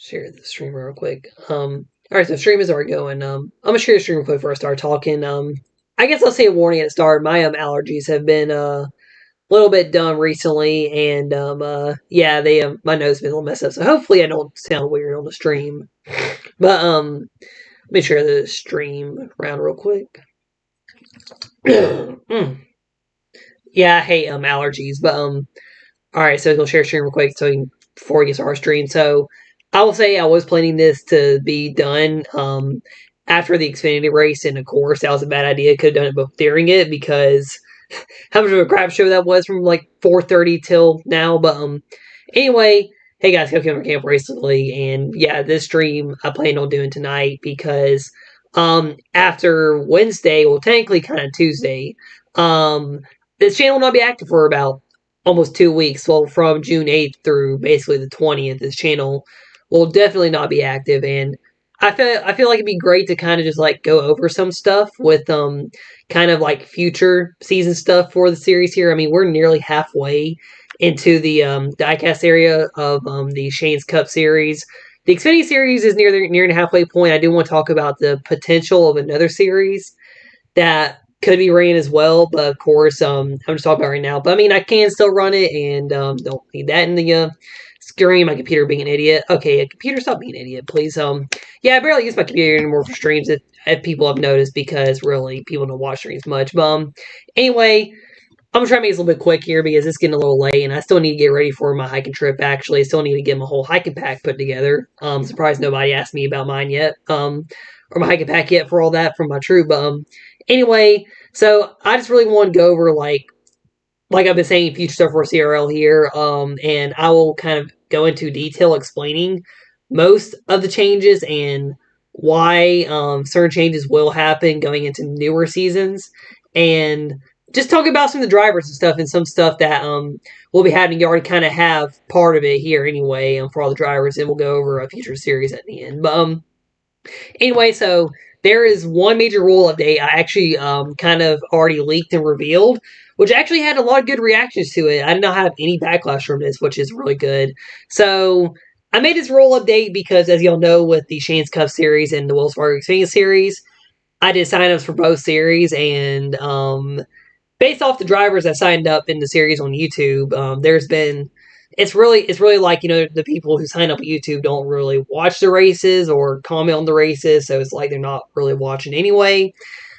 share the stream real quick. Alright, so the stream is already going. I'm gonna share the stream real quick before I start talking. I guess I'll say a warning at the start. My allergies have been a little bit dumb recently, and yeah, they my nose has been a little messed up. So hopefully I don't sound weird on the stream. But let me share the stream around real quick. Yeah, I hate allergies, but alright, so I'll share stream real quick before we get started our stream. So I will say I was planning this to be done after the Xfinity race, and of course that was a bad idea. Could have done it both during it because how much of a crap show that was from like 4:30 till now. But anyway, hey guys, welcome to Camp recently, and yeah, this stream I plan on doing tonight because after Wednesday, well technically kind of Tuesday, this channel will not be active for about almost 2 weeks. Well, from June 8th through basically the 20th, this channel will definitely not be active, and I feel like it'd be great to kind of just like go over some stuff with kind of like future season stuff for the series here. I mean, we're nearly halfway into the diecast area of the Shane's Cup series. The Xfinity series is near the halfway point. I do want to talk about the potential of another series that could be ran as well, but of course, I'm just talking about right now. But I mean, I can still run it, and don't need that in the screen. My computer being an idiot. Okay, computer, stop being an idiot, please. Yeah, I barely use my computer anymore for streams. If people have noticed, because really people don't watch streams much. But anyway, I'm gonna try to make this a little bit quick here because it's getting a little late, and I still need to get ready for my hiking trip. Actually, I still need to get my whole hiking pack put together. Surprised nobody asked me about mine yet. Or my hiking pack yet for all that from my troop. Anyway, so I just really want to go over like I've been saying, future stuff for CRL here. And I will kind of go into detail explaining most of the changes and why certain changes will happen going into newer seasons, and just talk about some of the drivers and stuff, and some stuff that we'll be having. You already kind of have part of it here anyway, for all the drivers, and we'll go over a future series at the end. But anyway, so there is one major rule update I actually kind of already leaked and revealed, which actually had a lot of good reactions to it. I did not have any backlash from this, which is really good. So I made this rule update because, as y'all know, with the Shane's Cup series and the Wells Fargo Xfinity series, I did signups for both series, and based off the drivers that signed up in the series on YouTube, there's been it's really like, the people who sign up on YouTube don't really watch the races or comment on the races, so it's like they're not really watching anyway.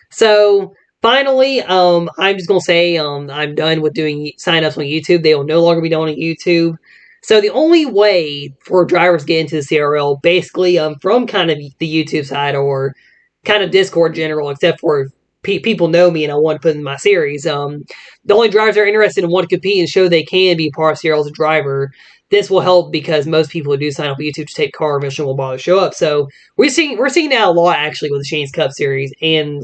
So finally, I'm just gonna say I'm done with doing signups on YouTube. They will no longer be done on YouTube. So the only way for drivers to get into the CRL, basically, from kind of the YouTube side or kind of Discord general, except for people know me and I want to put in my series. The only drivers that are interested and want to compete and show they can be part of CRL as a driver. This will help because most people who do sign up on YouTube to take car eventually won't bother to show up. So we're seeing that a lot actually with the Shane's Cup series, and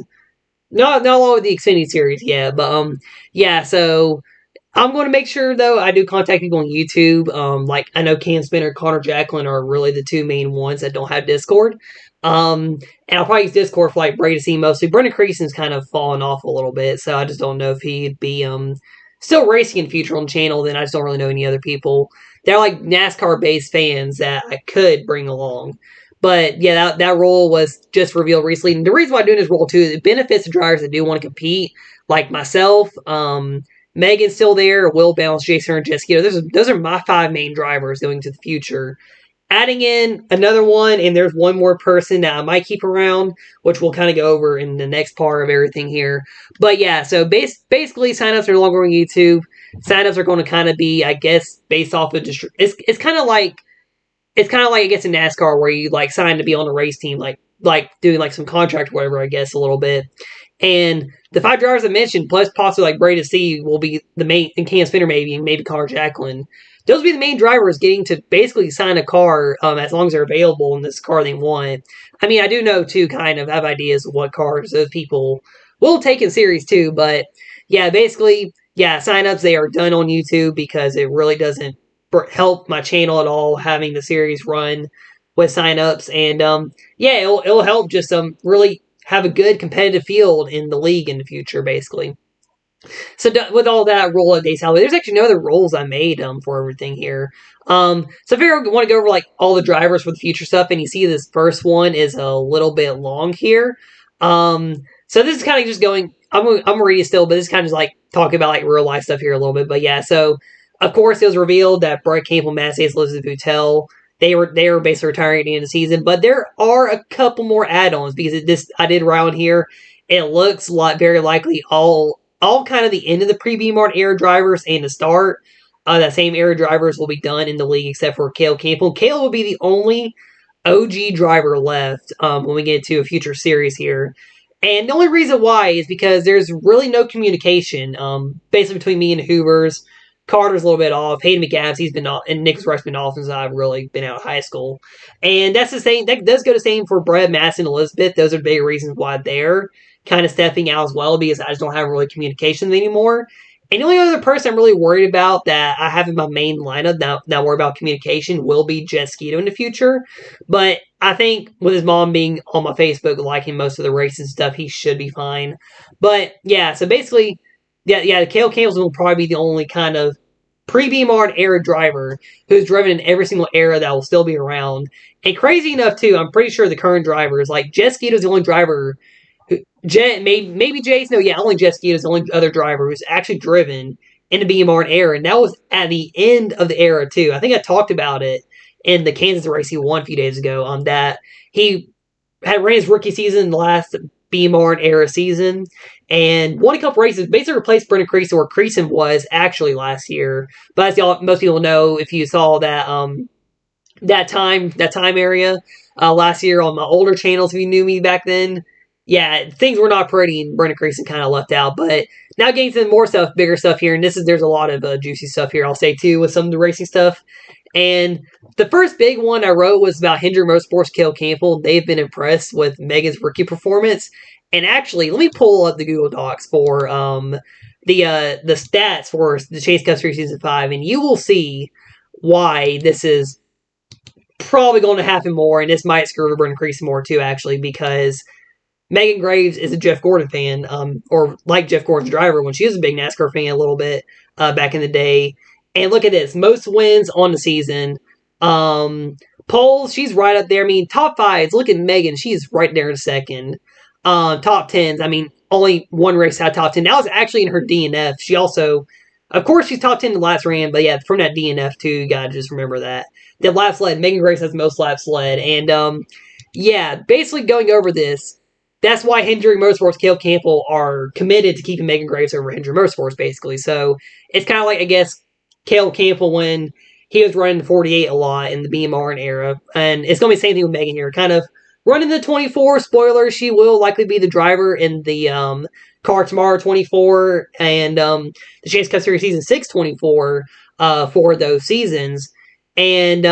not a lot with the Xfinity series yet. But yeah. So I'm going to make sure, though, I do contact people on YouTube. Like, I know Cam Spinner, Connor Jacklin are really the two main ones that don't have Discord. And I'll probably use Discord for, like, Brady C mostly. Brendan Creason's kind of fallen off a little bit, so I just don't know if he'd be still racing in future on the channel. Then I just don't really know any other people. They're, like, NASCAR-based fans that I could bring along. But, yeah, that role was just revealed recently. And the reason why I'm doing this role, too, is it benefits the drivers that do want to compete, like myself. Megan's still there. Will Bounce, Jason, and Jessica. Those are my 5 main drivers going to the future. Adding in another one, and there's one more person that I might keep around, which we'll kind of go over in the next part of everything here. But yeah, so basically, signups are no longer on YouTube. Signups are going to kind of be, I guess, based off of it's kind of like I guess in NASCAR where you like sign to be on a race team, like doing like some contract or whatever, I guess, a little bit. And the 5 drivers I mentioned, plus possibly like Brady C, will be the main, and Cam Spinner maybe, and maybe Connor Jacklin. Those will be the main drivers getting to basically sign a car as long as they're available in this car they want. I mean, I do know, too, kind of have ideas of what cars those people will take in Series 2, but yeah, basically, yeah, signups, they are done on YouTube because it really doesn't help my channel at all having the series run with signups. And yeah, it'll help just really have a good competitive field in the league in the future, basically. So with all that roll updates out, there's actually no other rolls I made for everything here. So if you want to go over like all the drivers for the future stuff, and you see this first one is a little bit long here. So this is kind of just going. I'm reading still, but this is kind of just like talking about like real life stuff here a little bit. But yeah, so of course it was revealed that Brett Campbell, Matt Stace, Elizabeth Butel, they were basically retiring at the end of the season. But there are a couple more add-ons because I did round here. It looks like very likely all kind of the end of the pre-B-Mart era drivers and the start. That same era drivers will be done in the league except for Cale Campbell. Cale will be the only OG driver left when we get to a future series here. And the only reason why is because there's really no communication, basically between me and Hoover's. Carter's a little bit off. Hayden McAdams, he's been off, and Nick's been off since I've really been out of high school. And that's the same. That does go the same for Brad, Mass, and Elizabeth. Those are the big reasons why they're kind of stepping out as well because I just don't have really communication anymore. And the only other person I'm really worried about that I have in my main lineup that worry about communication will be Jet Skeeto in the future. But I think with his mom being on my Facebook liking most of the races stuff, he should be fine. But yeah, so basically, yeah, Cale Campbell will probably be the only kind of pre-B-Mart era driver who's driven in every single era that will still be around. And crazy enough, too, I'm pretty sure the current drivers, like Jet Skeeto's the only driver maybe Jace. No, yeah, only Jet Ski is the only other driver who's actually driven in the BMR era, and that was at the end of the era too. I think I talked about it in the Kansas race he won a few days ago. On that he had ran his rookie season last BMR era season and won a couple races. Basically replaced Brendan Creason where Creason was actually last year. But as y'all most people know, if you saw that time area last year on my older channels, if you knew me back then, yeah, things were not pretty, and Brendan Creason kind of left out. But now getting to more stuff, bigger stuff here, and there's a lot of juicy stuff here. I'll say too with some of the racing stuff. And the first big one I wrote was about Hendrick Motorsports Cale Campbell. They've been impressed with Megan's rookie performance. And actually, let me pull up the Google Docs for the stats for the Chase Cup Series Season 5, and you will see why this is probably going to happen more, and this might screw Brendan Creason more too, actually, because Megan Graves is a Jeff Gordon fan, or like Jeff Gordon's driver when she was a big NASCAR fan a little bit back in the day. And look at this, most wins on the season. Polls, she's right up there. I mean, top fives, look at Megan, she's right there in second. Top tens, I mean, only one race had top 10. That was actually in her DNF. She also, of course, she's top 10 in the last ran, but yeah, from that DNF too, you gotta just remember that. The laps led, Megan Graves has the most laps led. And yeah, basically going over this, that's why Hendrick Motorsports, Cale Campbell are committed to keeping Megan Graves over Hendrick Motorsports, basically. So it's kind of like, I guess, Cale Campbell when he was running 48 a lot in the BMR era. And it's going to be the same thing with Megan here. Kind of running the 24. Spoiler, she will likely be the driver in the Car Tomorrow 24 and the Chase Cup Series Season 6 24 for those seasons. And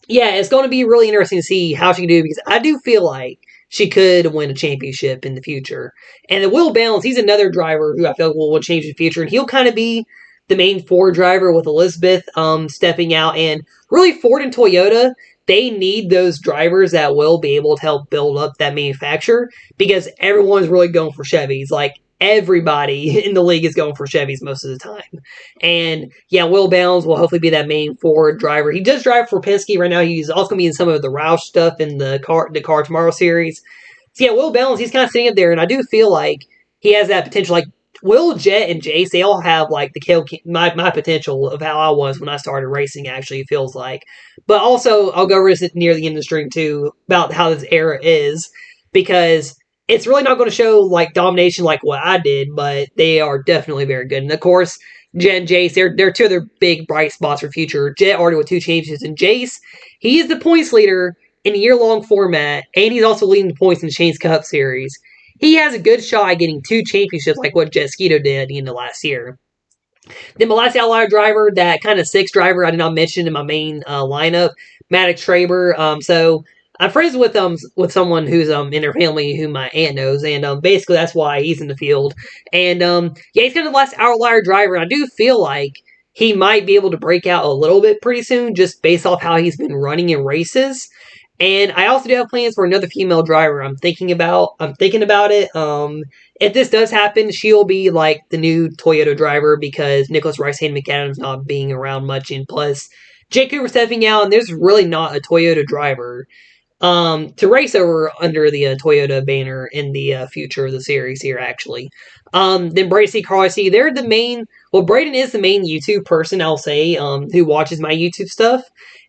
yeah, it's going to be really interesting to see how she can do because I do feel like she could win a championship in the future. And the Will Balance, he's another driver who I feel like will change in the future. And he'll kind of be the main Ford driver with Elizabeth stepping out. And really, Ford and Toyota, they need those drivers that will be able to help build up that manufacturer because everyone's really going for Chevys. Like, everybody in the league is going for Chevys most of the time. And yeah, Will Bounds will hopefully be that main Ford driver. He does drive for Penske right now. He's also going to be in some of the Roush stuff in the Car Tomorrow series. So yeah, Will Bounds, he's kind of sitting up there, and I do feel like he has that potential. Like Will, Jet, and Jace, they all have like my potential of how I was when I started racing. Actually, it feels like, but also I'll go over this near the end of the stream too about how this era is because it's really not going to show like domination like what I did, but they are definitely very good. And of course, Jet and Jace, they're two of their big bright spots for future. Jet already with 2 championships, and Jace, he is the points leader in a year-long format, and he's also leading the points in the Chase Cup Series. He has a good shot at getting 2 championships like what Jet Skeeto did at the end of last year. Then my last outlier driver, that kind of 6th driver I did not mention in my main lineup, Maddox Traber. So I'm friends with someone who's in their family who my aunt knows, and basically that's why he's in the field. And yeah, he's kind of the last outlier driver. I do feel like he might be able to break out a little bit pretty soon, just based off how he's been running in races. And I also do have plans for another female driver. I'm thinking about it. If this does happen, she'll be like the new Toyota driver because Nicholas Rice Hayden McAdams not being around much, and plus Jake Cooper stepping out, and there's really not a Toyota driver to race over under the Toyota banner in the future of the series here, actually. Then Brady Carlisi, they're the main. Well, Braden is the main YouTube person, I'll say, who watches my YouTube stuff.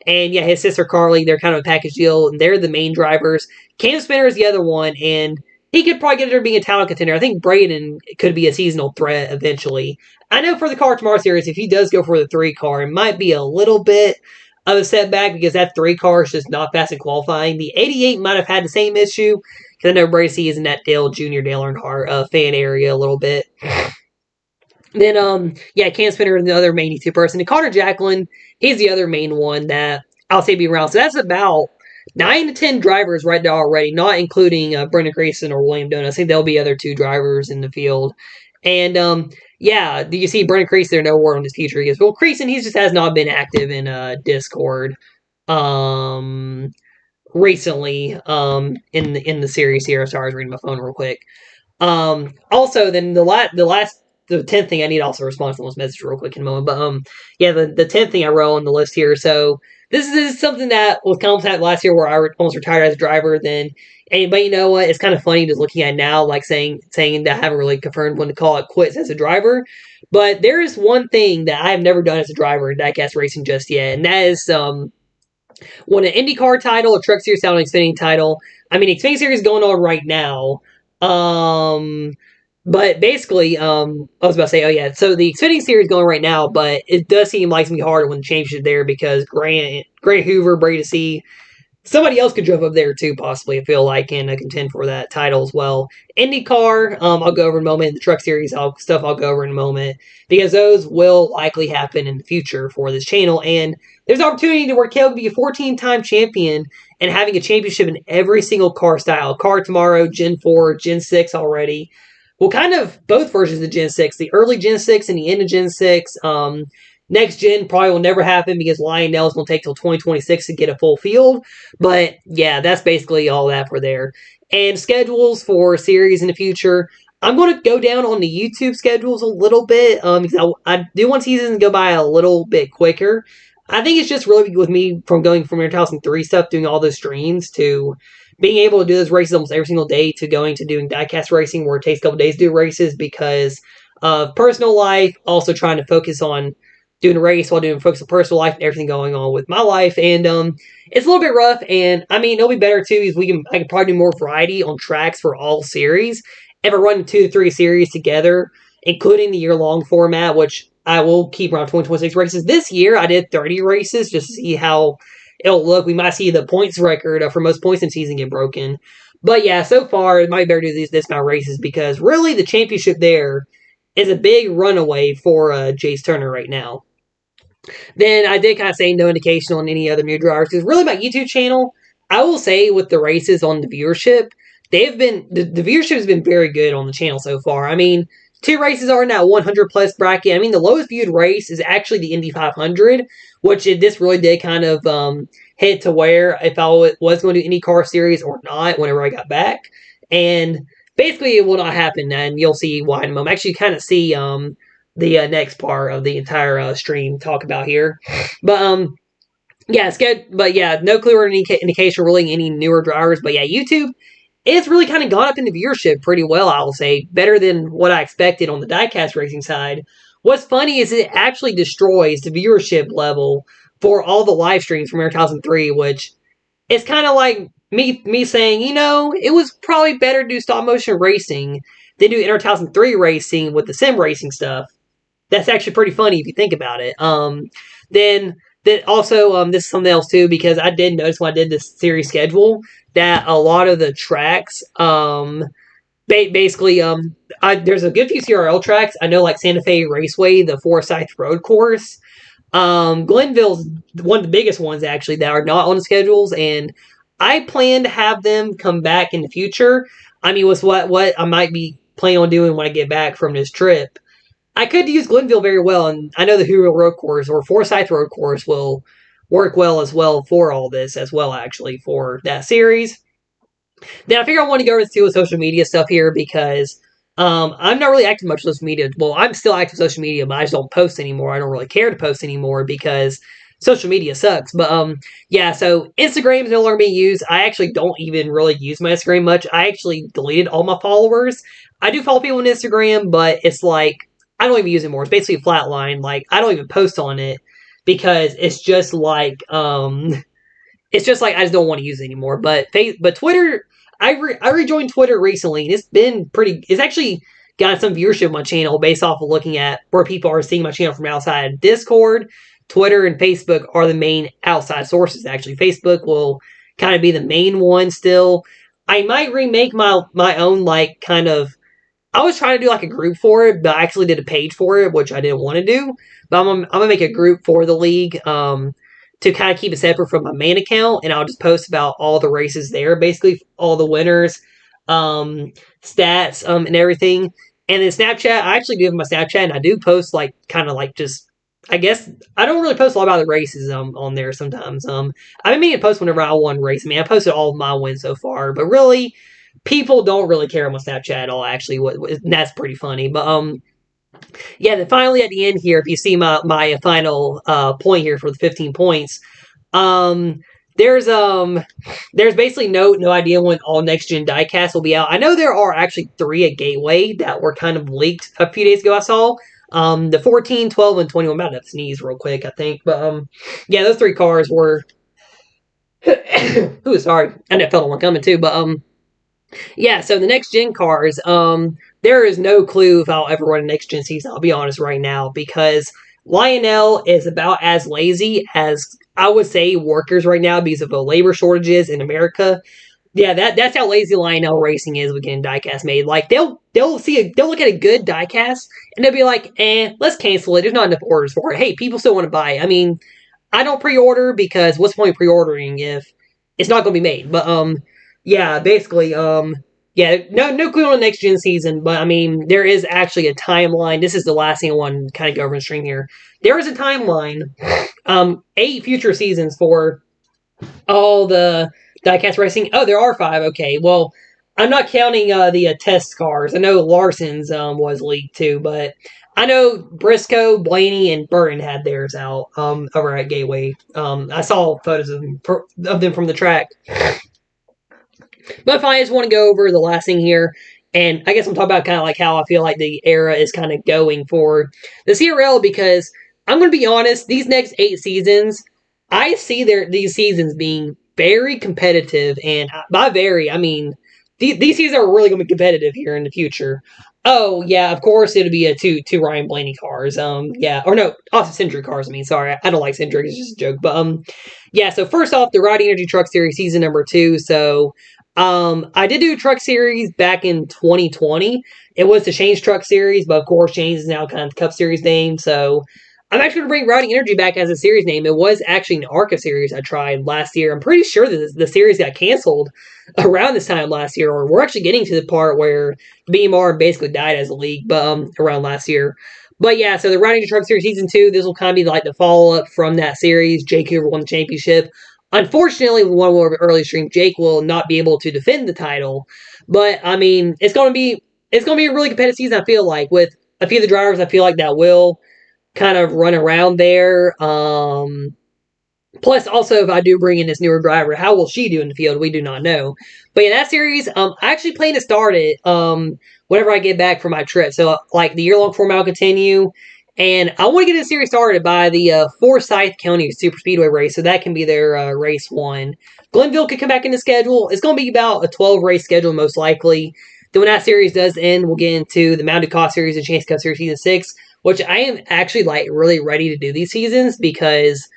And yeah, his sister Carly, they're kind of a package deal, and they're the main drivers. Cam Spinner is the other one, and he could probably get there being a talent contender. I think Braden could be a seasonal threat eventually. I know for the Car Tomorrow series, if he does go for the 3 car, it might be a little bit of a setback because that 3 car is just not fast in qualifying. The 88 might have had the same issue because I know Bracy is in that Dale Jr. Dale Earnhardt fan area a little bit. Then, yeah, Cam Spinner is the other main YouTube person. And Connor Jacqueline, he's the other main one that I'll say be around. So that's about 9 to 10 drivers right now already, not including Brendan Grayson or William Doan. I think there'll be other 2 drivers in the field. And, yeah, do you see Brendan Creason? There no word on his future. He goes, well, Creason, he just has not been active in Discord recently in the series here. Sorry, I was reading my phone real quick. Also, then the 10th thing I need to also respond to those messages real quick in a moment. But yeah, the 10th thing I wrote on the list here. So this is something that was kind of happened last year where I almost retired as a driver. But you know what? It's kind of funny just looking at it now, like saying that I haven't really confirmed when to call it quits as a driver. But there is one thing that I have never done as a driver in diecast racing just yet, and that is won an IndyCar title, a Truck Series title, an Xfinity title. I mean, Xfinity Series is going on right now. But basically, I was about to say, oh yeah, so the Xfinity Series is going right now, but it does seem like it's going to be harder when the championship there because Grant Hoover, Brady C, somebody else could drive up there too, possibly, I feel like, and contend for that title as well. IndyCar, I'll go over in a moment. The Truck Series stuff I'll go over in a moment because those will likely happen in the future for this channel. And there's an opportunity to where Cale could be a 14-time champion and having a championship in every single car style. Car Tomorrow, Gen 4, Gen 6 already. Well, kind of both versions of Gen 6. The early Gen 6 and the end of Gen 6. Next gen probably will never happen because Lionel is going to take till 2026 to get a full field. But yeah, that's basically all that for there. And schedules for series in the future. I'm going to go down on the YouTube schedules a little bit because I do want seasons to go by a little bit quicker. I think it's just really with me from going from 2003 stuff, doing all those streams, to being able to do those races almost every single day, to going to doing diecast racing where it takes a couple days to do races because of personal life, also trying to focus on doing a race while doing focus on personal life and everything going on with my life. And it's a little bit rough. And I mean, it'll be better too because I can probably do more variety on tracks for all series. If I run 2 to 3 series together, including the year-long format, which I will keep around 2026 races. This year, I did 30 races just to see how it'll look. We might see the points record for most points in season get broken. But yeah, so far, it might be better to do this amount of races because really the championship there is a big runaway for Jace Turner right now. Then I did kind of say no indication on any other new drivers because really my YouTube channel, I will say with the races on the viewership, they've been the viewership has been very good on the channel so far. I mean, 2 races are in that 100 plus bracket. I mean, the lowest viewed race is actually the Indy 500, which this really did kind of hit to where if I was going to do any car series or not whenever I got back. And basically, it will not happen, and you'll see why in a moment. Actually, kind of see the next part of the entire stream talk about here. But yeah, it's good. But yeah, no clue or any indication really any newer drivers. But yeah, YouTube, it's really kind of gone up in the viewership pretty well, I will say. Better than what I expected on the diecast racing side. What's funny is it actually destroys the viewership level for all the live streams from 2003, which is kind of like me saying, you know, it was probably better to do stop motion racing than do 2003 racing with the sim racing stuff. That's actually pretty funny if you think about it. Then that also this is something else too because I did notice when I did this series schedule that a lot of the tracks basically there's a good few CRL tracks. I know like Santa Fe Raceway, the Forsyth Road Course. Glenville's one of the biggest ones actually that are not on the schedules, and I plan to have them come back in the future. I mean, with what I might be planning on doing when I get back from this trip. I could use Glenville very well, and I know the Hero Road Course or Forsyth Road Course will work well as well for all this as well, actually, for that series. Then I figure I want to go into the social media stuff here because I'm not really active much on social media. Well, I'm still active on social media, but I just don't post anymore. I don't really care to post anymore because social media sucks. But yeah, so Instagram is no longer being used. I actually don't even really use my Instagram much. I actually deleted all my followers. I do follow people on Instagram, but it's like I don't even use it anymore. It's basically a flat line. Like I don't even post on it because it's just like I just don't want to use it anymore. But Twitter, I rejoined Twitter recently, and it's been pretty. It's actually got some viewership on my channel based off of looking at where people are seeing my channel from outside. Discord, Twitter, and Facebook are the main outside sources. Actually, Facebook will kind of be the main one still. I might remake my own like kind of I was trying to do like a group for it, but I actually did a page for it, which I didn't want to do. But I'm gonna make a group for the league to kind of keep it separate from my main account, and I'll just post about all the races there, basically all the winners, stats, and everything. And then Snapchat, I actually do have my Snapchat, and I do post like kind of like just. I guess I don't really post a lot about the races on there sometimes. I've been meaning to post whenever I won a race. I mean, I posted all of my wins so far, but really, people don't really care on Snapchat at all. Actually, that's pretty funny. But yeah. Then finally at the end here, if you see my final point here for the 15 points, um, there's there's basically no idea when all next gen diecast will be out. I know there are actually 3 at Gateway that were kind of leaked a few days ago. I saw. The 14, 12, and 21. I'm about to sneeze real quick, I think. But yeah, those 3 cars were. Ooh, sorry, I know felt one coming too. But yeah, so the next gen cars, there is no clue if I'll ever run a next gen season. I'll be honest right now because Lionel is about as lazy as I would say workers right now because of the labor shortages in America. Yeah, that's how lazy Lionel Racing is with getting diecast made. Like they'll look at a good diecast and they'll be like, let's cancel it. There's not enough orders for it. Hey, people still want to buy it. I mean, I don't pre-order because what's the point of pre-ordering if it's not going to be made? But yeah, basically yeah, no clue on the next gen season, but I mean there is actually a timeline. This is the last thing I want to kind of go over and stream here. There is a timeline, 8 future seasons for all the diecast racing. Oh, there are 5. Okay, well I'm not counting the test cars. I know Larson's was leaked too, but I know Briscoe, Blaney, and Burton had theirs out over at Gateway. I saw photos of them from the track. But if I just want to go over the last thing here, and I guess I'm talking about kind of like how I feel like the era is kind of going for the CRL because I'm going to be honest, these next 8 seasons, I see these seasons being very competitive, and by very, I mean these seasons are really going to be competitive here in the future. Oh yeah, of course it'll be a two Ryan Blaney cars. Yeah, or no, Austin Century cars. I mean, sorry, I don't like Century. It's just a joke. But yeah. So first off, the Rowdy Energy Truck Series season number 2. So I did do a truck series back in 2020. It was the Shane's Truck Series, but of course Shane's is now kind of the Cup Series name. So I'm actually going to bring Rowdy Energy back as a series name. It was actually an ARCA series I tried last year. I'm pretty sure that the series got canceled around this time last year, or we're actually getting to the part where BMR basically died as a league, but around last year. But yeah, so the Rowdy Energy Truck Series Season 2, this will kind of be like the follow-up from that series. Jake Hoover won the championship. Unfortunately, with one more early stream, Jake will not be able to defend the title. But I mean, it's gonna be a really competitive season. I feel like with a few of the drivers, I feel like that will kind of run around there. Plus, also, if I do bring in this newer driver, how will she do in the field? We do not know. But in that series, I actually plan to start it whenever I get back from my trip. So, like, the year-long format will continue. And I want to get this series started by the Forsyth County Super Speedway race, so that can be their race 1. Glenville could come back in the schedule. It's going to be about a 12-race schedule, most likely. Then when that series does end, we'll get into the Mountain Cost Series and Chase Cup Series Season 6, which I am actually, like, really ready to do these seasons because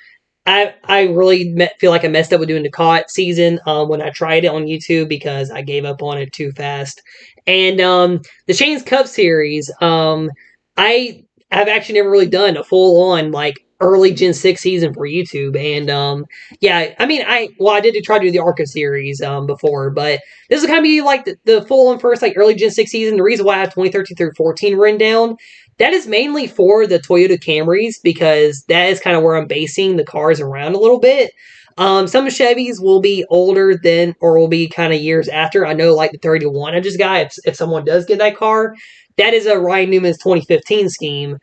I really feel like I messed up with doing the COT season when I tried it on YouTube because I gave up on it too fast. And the Shane's Cup Series, I have actually never really done a full-on, like, early Gen 6 season for YouTube. And, yeah, I mean, I did try to do the ARCA series before, but this is kind of be, like, the full-on first, like, early Gen 6 season. The reason why I have 2013 through 14 written down That is mainly for the Toyota Camrys because that is kind of where I'm basing the cars around a little bit. Some Chevys will be older than, or will be kind of years after. I know, like the 31 I just got. If someone does get that car, that is a Ryan Newman's 2015 scheme.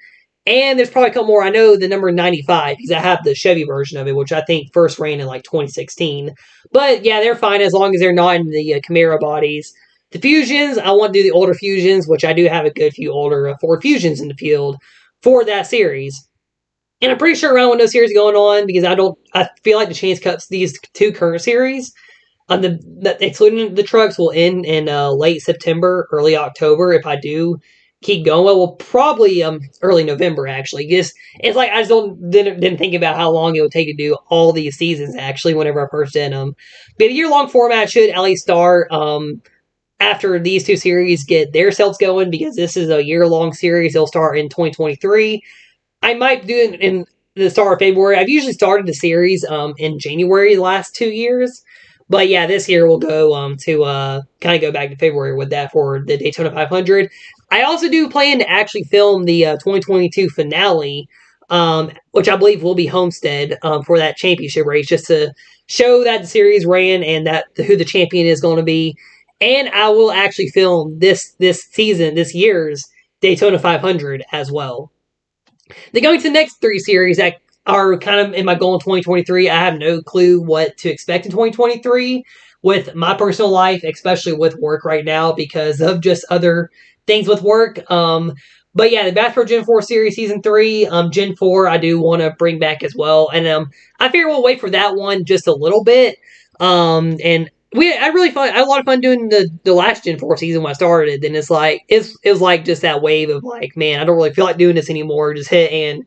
And there's probably a couple more. I know the number 95 because I have the Chevy version of it, which I think first ran in like 2016. But yeah, they're fine as long as they're not in the Camaro bodies. The Fusions, I want to do the older Fusions, which I do have a good few older Ford Fusions in the field for that series. And I'm pretty sure around when those series are going on, because I feel like the Chance Cups, these two current series, excluding the trucks, will end in late September, early October. If I do keep going, well, probably early November actually. Just it's like I just didn't think about how long it would take to do all these seasons actually. Whenever I first did them, but a year-long format should at least start after these two series get their selves going, because this is a year-long series. They'll start in 2023. I might do it in the start of February. I've usually started the series in January the last 2 years. But yeah, this year we'll go to kind of go back to February with that for the Daytona 500. I also do plan to actually film the 2022 finale, which I believe will be Homestead for that championship race, just to show that the series ran and that who the champion is going to be. And I will actually film this season, this year's Daytona 500 as well. Then going to the next three series that are kind of in my goal in 2023, I have no clue what to expect in 2023 with my personal life, especially with work right now because of just other things with work. But yeah, the Bass Pro Gen 4 Series Season 3, Gen 4, I do want to bring back as well. And I figure we'll wait for that one just a little bit. And I had a lot of fun doing the last Gen 4 season when I started. Then it was like just that wave of like, man, I don't really feel like doing this anymore. Just hit and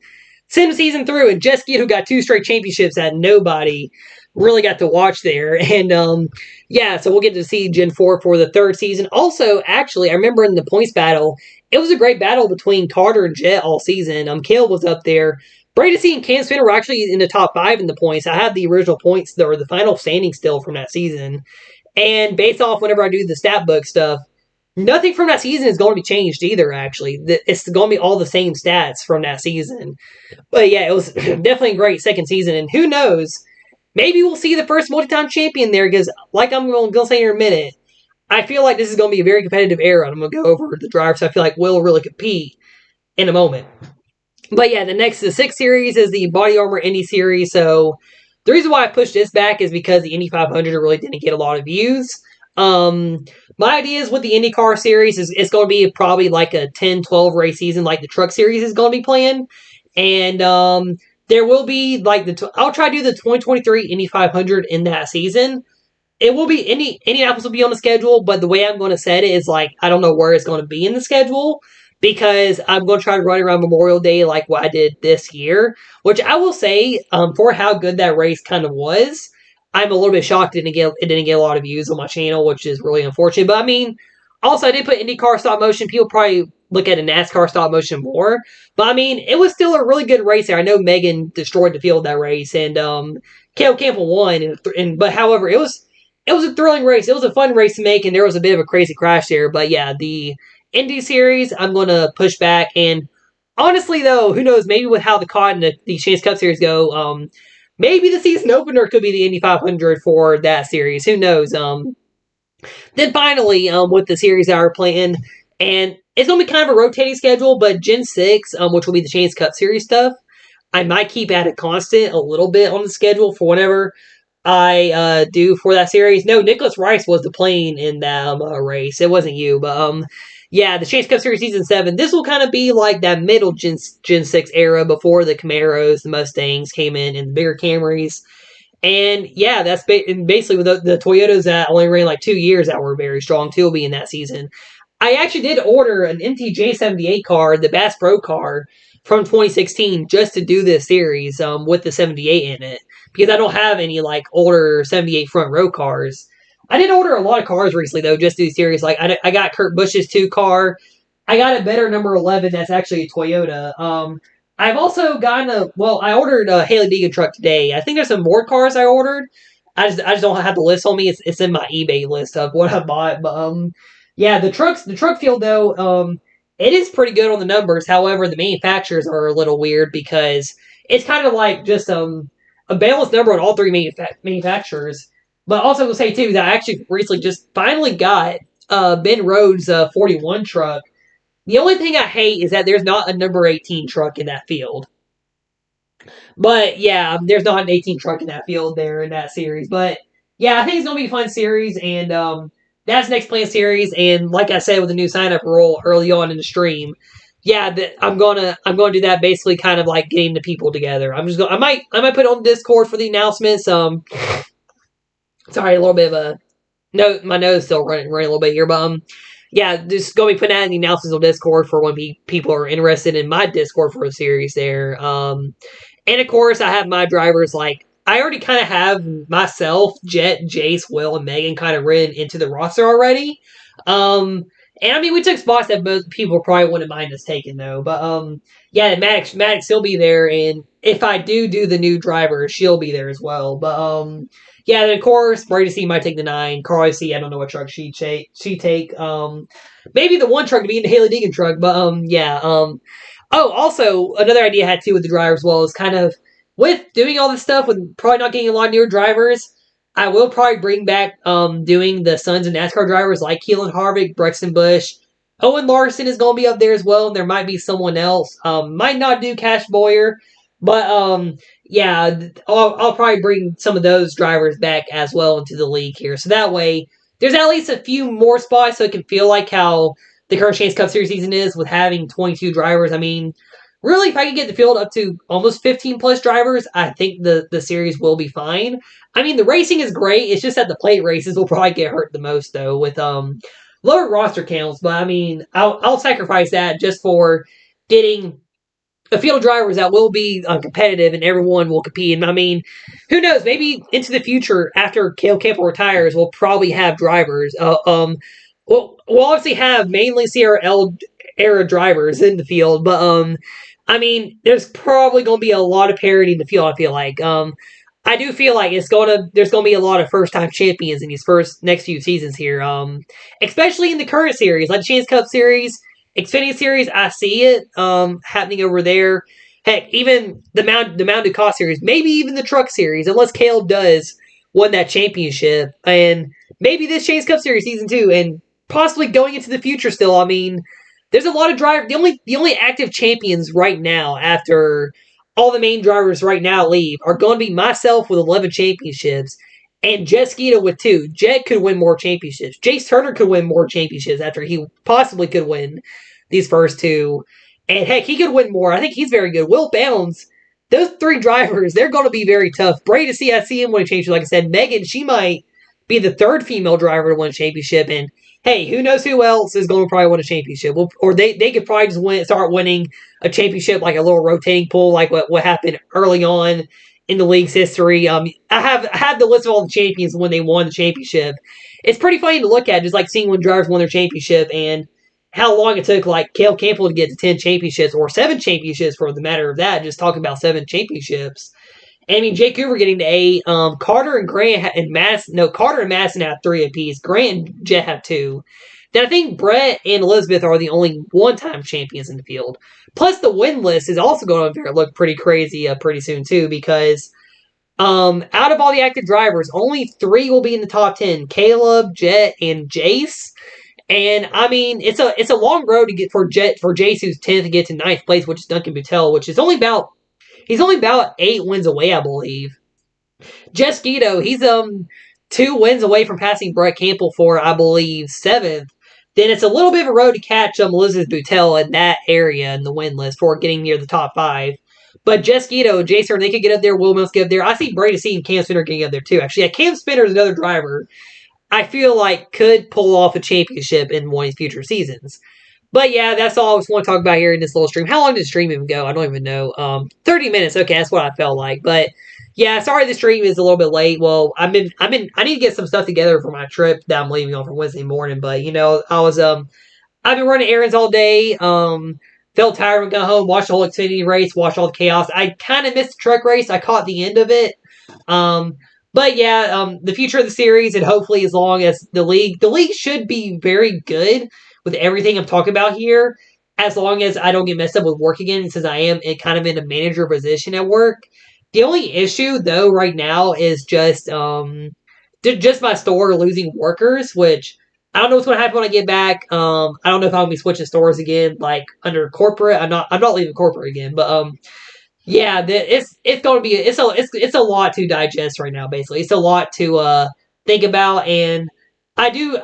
send the season through, and Jessica, who got 2 straight championships that nobody really got to watch there. And yeah, so we'll get to see Gen 4 for the third season. Also, actually, I remember in the points battle, it was a great battle between Carter and Jet all season. Caleb was up there. Brady C and Cam Spinner were actually in the top 5 in the points. I have the original points, or the final standing still from that season. And based off whenever I do the stat book stuff, nothing from that season is going to be changed either, actually. It's going to be all the same stats from that season. But yeah, it was definitely a great second season. And who knows, maybe we'll see the first multi-time champion there, because like I'm going to say in a minute, I feel like this is going to be a very competitive era. And I'm going to go over the drivers I feel like will really compete in a moment. But yeah, the 6th series is the Body Armor Indy Series. So the reason why I pushed this back is because the Indy 500 really didn't get a lot of views. My ideas with the IndyCar series is it's going to be probably like a 10-12 race season, like the Truck Series is going to be playing. And there will be like I'll try to do the 2023 Indy 500 in that season. It will be Indianapolis will be on the schedule, but the way I'm going to set it is like I don't know where it's going to be in the schedule, because I'm going to try to run around Memorial Day like what I did this year, which I will say for how good that race kind of was, I'm a little bit shocked it didn't get a lot of views on my channel, which is really unfortunate. But I mean, also I did put IndyCar stop motion. People probably look at a NASCAR stop motion more, but I mean, it was still a really good race there. I know Megan destroyed the field that race, and Caleb Campbell won, but however, it was a thrilling race. It was a fun race to make, and there was a bit of a crazy crash there. But yeah, the Indy Series, I'm going to push back. And honestly, though, who knows? Maybe with how the COD and the Chance Cup Series go, maybe the season opener could be the Indy 500 for that series. Who knows? Then finally, with the series that are playing, and it's going to be kind of a rotating schedule, but Gen 6, which will be the Chance Cup Series stuff, I might keep at it constant a little bit on the schedule for whenever I do for that series. No, Nicholas Rice was the plane in that race. It wasn't you, but yeah, the Chase Cup Series Season 7. This will kind of be like that middle Gen 6 era before the Camaros, the Mustangs came in, and the bigger Camrys. And yeah, that's basically with the Toyotas that only ran like 2 years that were very strong too will be in that season. I actually did order an MTJ78 car, the Bass Pro car, from 2016 just to do this series with the 78 in it, because I don't have any like older 78 front row cars. I did order a lot of cars recently though, just to do series. Like I got Kurt Busch's 2 car. I got a better number 11 that's actually a Toyota. I've also gotten I ordered a Haley Deegan truck today. I think there's some more cars I ordered. I just don't have the list on me. It's in my eBay list of what I bought. But yeah, the truck field though, It is pretty good on the numbers. However, the manufacturers are a little weird because it's kind of like just a balanced number on all three manufacturers. But also, will say too that I actually recently just finally got Ben Rhodes' 41 truck. The only thing I hate is that there's not a number 18 truck in that field. But yeah, there's not an 18 truck in that field there in that series. But yeah, I think it's gonna be a fun series, and that's next planned series. And like I said with the new sign up rule early on in the stream, yeah, I'm gonna do that basically kind of like getting the people together. I might put it on Discord for the announcements. Sorry, a little bit of a no, my nose is still running a little bit here, but yeah, just gonna be putting out the announcements on Discord for when people are interested in my Discord for a series there. And of course, I have my drivers like I already kind of have myself, Jet, Jace, Will, and Megan kind of written into the roster already. Um, and I mean, we took spots that most people probably wouldn't mind us taking though. But yeah, Maddox, he'll be there, and if I do the new driver, she'll be there as well. But yeah, then of course, Brady C might take the 9. Carly C, I don't know what truck she take. Maybe the one truck to be in the Haley Deegan truck, but yeah. Oh, also another idea I had too with the driver as well is kind of with doing all this stuff with probably not getting a lot of newer drivers. I will probably bring back doing the Sons of NASCAR drivers like Keelan Harvick, Brexton Bush. Owen Larson is going to be up there as well, and there might be someone else. Might not do Cash Boyer, but yeah, I'll probably bring some of those drivers back as well into the league here. So that way, there's at least a few more spots so it can feel like how the current Chance Cup Series season is with having 22 drivers. I mean, really, if I can get the field up to almost 15 plus drivers, I think the series will be fine. I mean, the racing is great. It's just that the plate races will probably get hurt the most though with lower roster counts. But I mean, I'll sacrifice that just for getting a field of drivers that will be competitive and everyone will compete. And I mean, who knows? Maybe into the future, after Cale Campbell retires, we'll probably have drivers. We'll obviously have mainly CRL era drivers in the field, but I mean, there's probably going to be a lot of parity in the field. I feel like I do feel like there's gonna be a lot of first time champions in these first next few seasons here. Especially in the current series, like the Chance Cup series, Xfinity series, I see it happening over there. Heck, even the Mount Ducat series, maybe even the Truck series, unless Caleb does win that championship, and maybe this Chase Cup series season 2, and possibly going into the future still. I mean, there's a lot of drive. The only active champions right now after all the main drivers right now leave are going to be myself with 11 championships and Jet Skeeto with 2. Jet could win more championships. Jace Turner could win more championships after he possibly could win these first 2. And heck, he could win more. I think he's very good. Will Bounds, those 3 drivers, they're going to be very tough. Brady to see, I see him win a championship. Like I said, Megan, she might be the 3rd female driver to win a championship. And hey, who knows who else is going to probably win a championship? Or they could probably just start winning a championship like a little rotating pool, like what happened early on in the league's history. I have the list of all the champions when they won the championship. It's pretty funny to look at, just like seeing when drivers won their championship and how long it took, like Cale Campbell to get to 10 championships or 7 championships for the matter of that. Just talking about 7 championships. I mean, Jake Cooper getting to 8. Carter and Grant and Madison. No, Carter and Madison have 3 apiece. Grant and Jet have 2. Then I think Brett and Elizabeth are the only one-time champions in the field. Plus, the win list is also going to look pretty crazy pretty soon too, because out of all the active drivers, only 3 will be in the top 10: Caleb, Jet, and Jace. And I mean, it's a long road to get for Jace, who's 10th, to get to 9th place, which is Duncan Boutel, which is he's only about 8 wins away, I believe. Jesquito, he's 2 wins away from passing Brett Campbell for, I believe, 7th. Then it's a little bit of a road to catch Elizabeth Boutel in that area in the win list for getting near the top 5. But Jesquito, Jason, they could get up there. Will Mills get up there. I see Brady C and Cam Spinner getting up there too. Actually, yeah, Cam Spinner is another driver I feel like could pull off a championship in one of these future seasons. But yeah, that's all I just want to talk about here in this little stream. How long did the stream even go? I don't even know. 30 minutes. Okay, that's what I felt like. But yeah, sorry the stream is a little bit late. Well, I need to get some stuff together for my trip that I'm leaving on for Wednesday morning. But you know, I've been running errands all day. Felt tired when I got home, watched the whole Xfinity race, watched all the chaos. I kind of missed the truck race. I caught the end of it. But yeah, the future of the series, and hopefully as long as the league should be very good with everything I'm talking about here. as long as I don't get messed up with work again, since I am kind of in a manager position at work. The only issue though right now is just my store losing workers, which I don't know what's going to happen when I get back. I don't know if I'm gonna be switching stores again, like under corporate. I'm not leaving corporate again, but yeah, it's going to be it's a lot to digest right now. Basically, it's a lot to think about, and I do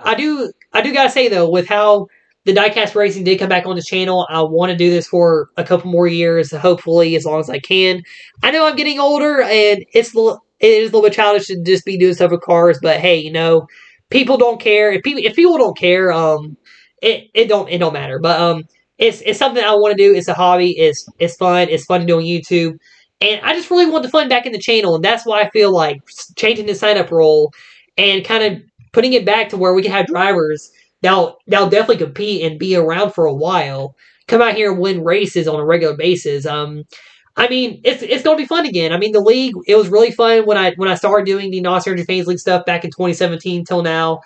gotta say though, with how the diecast racing did come back on this channel, I want to do this for a couple more years, hopefully as long as I can. I know I'm getting older, and it is a little bit childish to just be doing stuff with cars, but hey, people don't care. If people don't care, it don't matter. But it's something I want to do. It's a hobby. It's fun. It's fun to do on YouTube. And I just really want the fun back in the channel. And that's why I feel like changing the sign up role and kind of putting it back to where we can have drivers that'll definitely compete and be around for a while, come out here and win races on a regular basis. I mean, it's gonna be fun again. I mean, the league, it was really fun when I started doing the Non Surgeon Fans League stuff back in 2017 till now.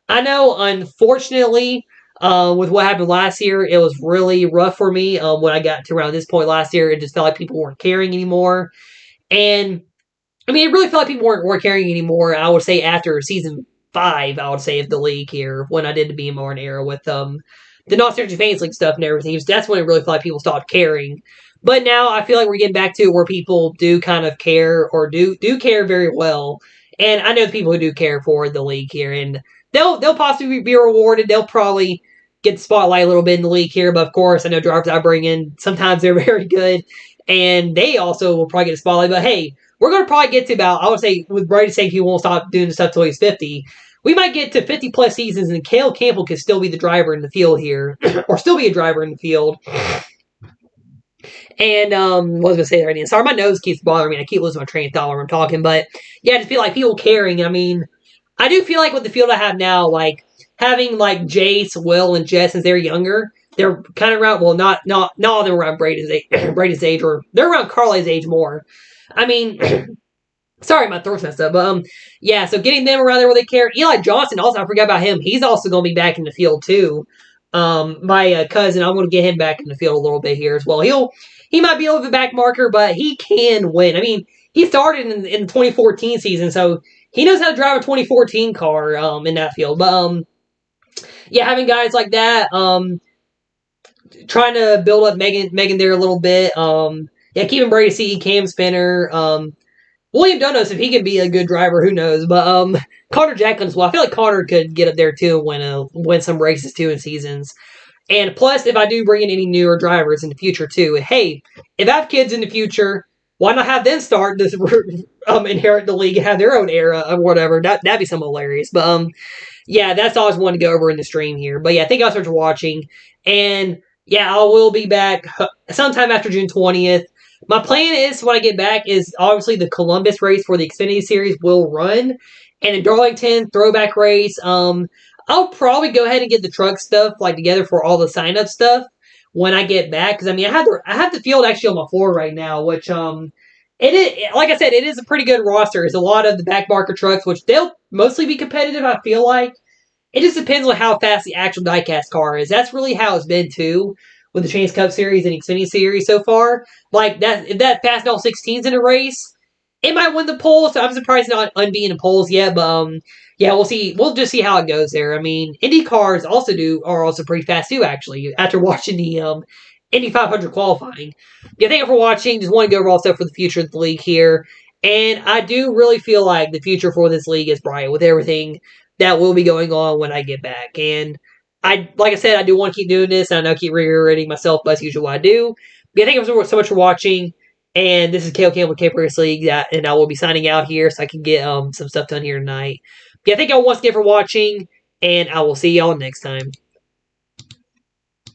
I know, unfortunately, with what happened last year, it was really rough for me. When I got to around this point last year, it just felt like people weren't caring anymore. And I mean, it really felt like people weren't caring anymore. I would say after season 5, I would say of the league here, when I did the BMR era with the Nostalgia Fans League stuff and everything. That's when it really felt like people stopped caring. But now I feel like we're getting back to where people do kind of care, or do care very well. And I know the people who do care for the league here, and they'll possibly be rewarded. They'll probably get the spotlight a little bit in the league here. But of course, I know drivers I bring in, sometimes they're very good, and they also will probably get a spotlight. But hey, we're going to probably get to about, I would say, with Brady saying he won't stop doing the stuff till he's 50, we might get to 50 plus seasons, and Cale Campbell could still be the driver in the field here, or still be a driver in the field. And what was I gonna say there? Sorry, my nose keeps bothering me. I keep losing my train of thought when I'm talking, but yeah, I just feel like people caring. I mean, I do feel like with the field I have now, like having like Jace, Will, and Jess since they're younger, they're kind of around. Well, not all of them around Brady's age, Brady's age, or they're around Carly's age more. I mean, sorry, my throat's messed up, but yeah. So getting them around there where they care. Eli Johnson, also, I forgot about him. He's also going to be back in the field too. My cousin, I'm going to get him back in the field a little bit here as well. He might be a little bit back marker, but he can win. I mean, he started in the 2014 season, so he knows how to drive a 2014 car in that field. But yeah, having guys like that, trying to build up Megan there a little bit. Yeah, keeping Brady CE, Cam Spinner, William Donos, if he can be a good driver, who knows? But Connor Jacklin as well. I feel like Connor could get up there too and win some races too in seasons. And plus, if I do bring in any newer drivers in the future too, hey, if I have kids in the future, why not have them start this inherit the league and have their own era or whatever? That'd be something hilarious. But yeah, that's all I just wanted to go over in the stream here. But yeah, thank you guys for watching. And yeah, I will be back sometime after June 20th. My plan is, when I get back, is obviously the Columbus race for the Xfinity Series will run. And the Darlington throwback race, I'll probably go ahead and get the truck stuff together for all the sign up stuff when I get back. Because I mean, I have the field actually on my floor right now, which it is, like I said, it is a pretty good roster. It's a lot of the back marker trucks, which they'll mostly be competitive. I feel like it just depends on how fast the actual diecast car is. That's really how it's been too with the Chains Cup Series and Xfinity Series so far. Like that, if that fast all 16s in a race, it might win the polls. So I'm surprised it's not unbeaten in polls yet, but yeah, we'll see. We'll just see how it goes there. I mean, Indy cars are also pretty fast too. Actually, after watching the Indy 500 qualifying. Yeah, thank you for watching. Just want to go over all stuff for the future of the league here, and I do really feel like the future for this league is bright with everything that will be going on when I get back. And like I said, I do want to keep doing this, and I know I keep reiterating myself, but as usual, I do. But yeah, thank you so much for watching. And this is Cale Campbell with Cape Race League, and I will be signing out here so I can get some stuff done here tonight. But yeah, thank y'all once again for watching, and I will see y'all next time.